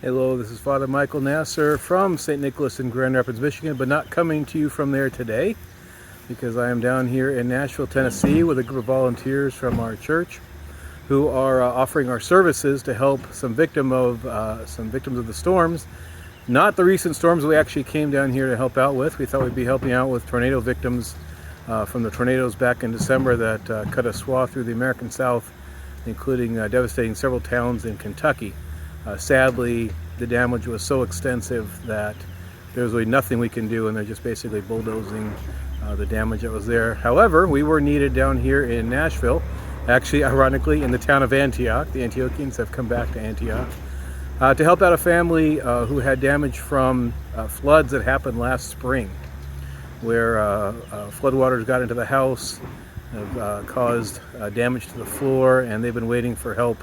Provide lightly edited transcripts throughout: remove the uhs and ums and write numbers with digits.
Hello, this is Father Michael Nasser from St. Nicholas in Grand Rapids, Michigan, but not coming to you from there today because I am down here in Nashville, Tennessee with a group of volunteers from our church who are offering our services to help some victims of the storms. Not the recent storms we actually came down here to help out with. We thought we'd be helping out with tornado victims from the tornadoes back in December that cut a swath through the American South, including devastating several towns in Kentucky. Sadly, the damage was so extensive that there was really nothing we can do, and they're just basically bulldozing the damage that was there. However, we were needed down here in Nashville, actually, ironically, in the town of Antioch. The Antiochians have come back to Antioch to help out a family who had damage from floods that happened last spring, where floodwaters got into the house, have caused damage to the floor, and they've been waiting for help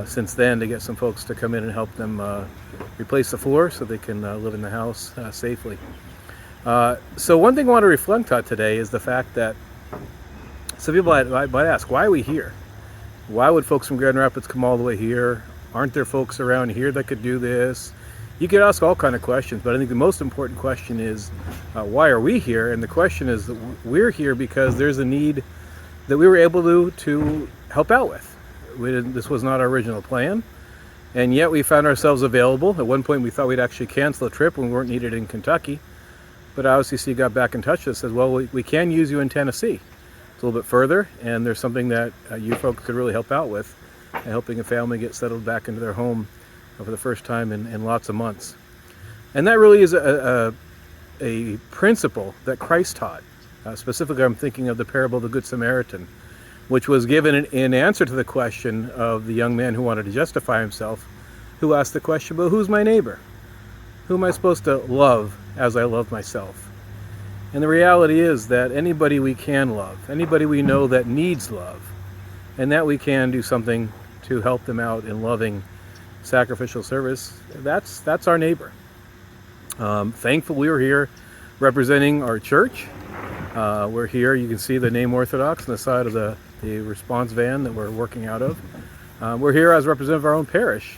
since then to get some folks to come in and help them replace the floor so they can live in the house safely. So one thing I want to reflect on today is the fact that some people might ask, why are we here? Why would folks from Grand Rapids come all the way here? Aren't there folks around here that could do this? You could ask all kinds of questions, but I think the most important question is, why are we here? And the question is that we're here because there's a need that we were able to help out with. This was not our original plan, and yet we found ourselves available. At one point we thought we'd actually cancel a trip when we weren't needed in Kentucky, but IOCC got back in touch with us and said, well, we can use you in Tennessee. It's a little bit further, and there's something that you folks could really help out with, helping a family get settled back into their home for the first time in lots of months. And that really is a principle that Christ taught. Specifically, I'm thinking of the parable of the Good Samaritan, which was given in answer to the question of the young man who wanted to justify himself, who asked the question, well, who's my neighbor? Who am I supposed to love as I love myself? And the reality is that anybody we can love, anybody we know that needs love, and that we can do something to help them out in loving sacrificial service, that's our neighbor. Thankful we were here representing our church. We're here, you can see the name Orthodox on the side of the response van that we're working out of. We're here as representative of our own parish,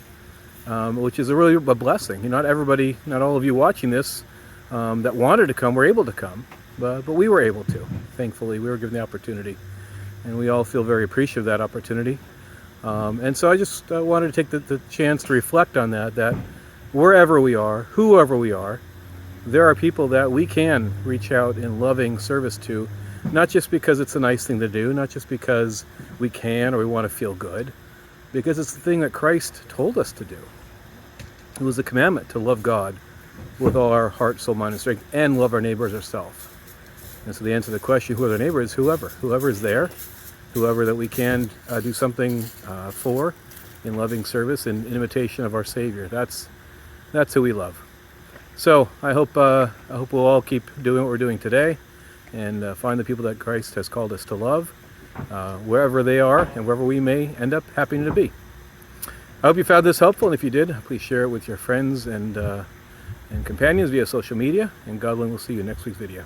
which is really a blessing. Not everybody, not all of you watching this that wanted to come were able to come, but we were able to. Thankfully, we were given the opportunity, and we all feel very appreciative of that opportunity. And so I just wanted to take the chance to reflect on that wherever we are, whoever we are, there are people that we can reach out in loving service to, not just because it's a nice thing to do, not just because we can or we want to feel good, because it's the thing that Christ told us to do. It was a commandment to love God with all our heart, soul, mind, and strength, and love our neighbor as ourselves. And so the answer to the question, who are the neighbor, is whoever is there, whoever that we can do something for in loving service in imitation of our Savior. That's who we love. So I hope we'll all keep doing what we're doing today and find the people that Christ has called us to love, wherever they are and wherever we may end up happening to be. I hope you found this helpful, and if you did, please share it with your friends and companions via social media, and God willing, we'll see you in next week's video.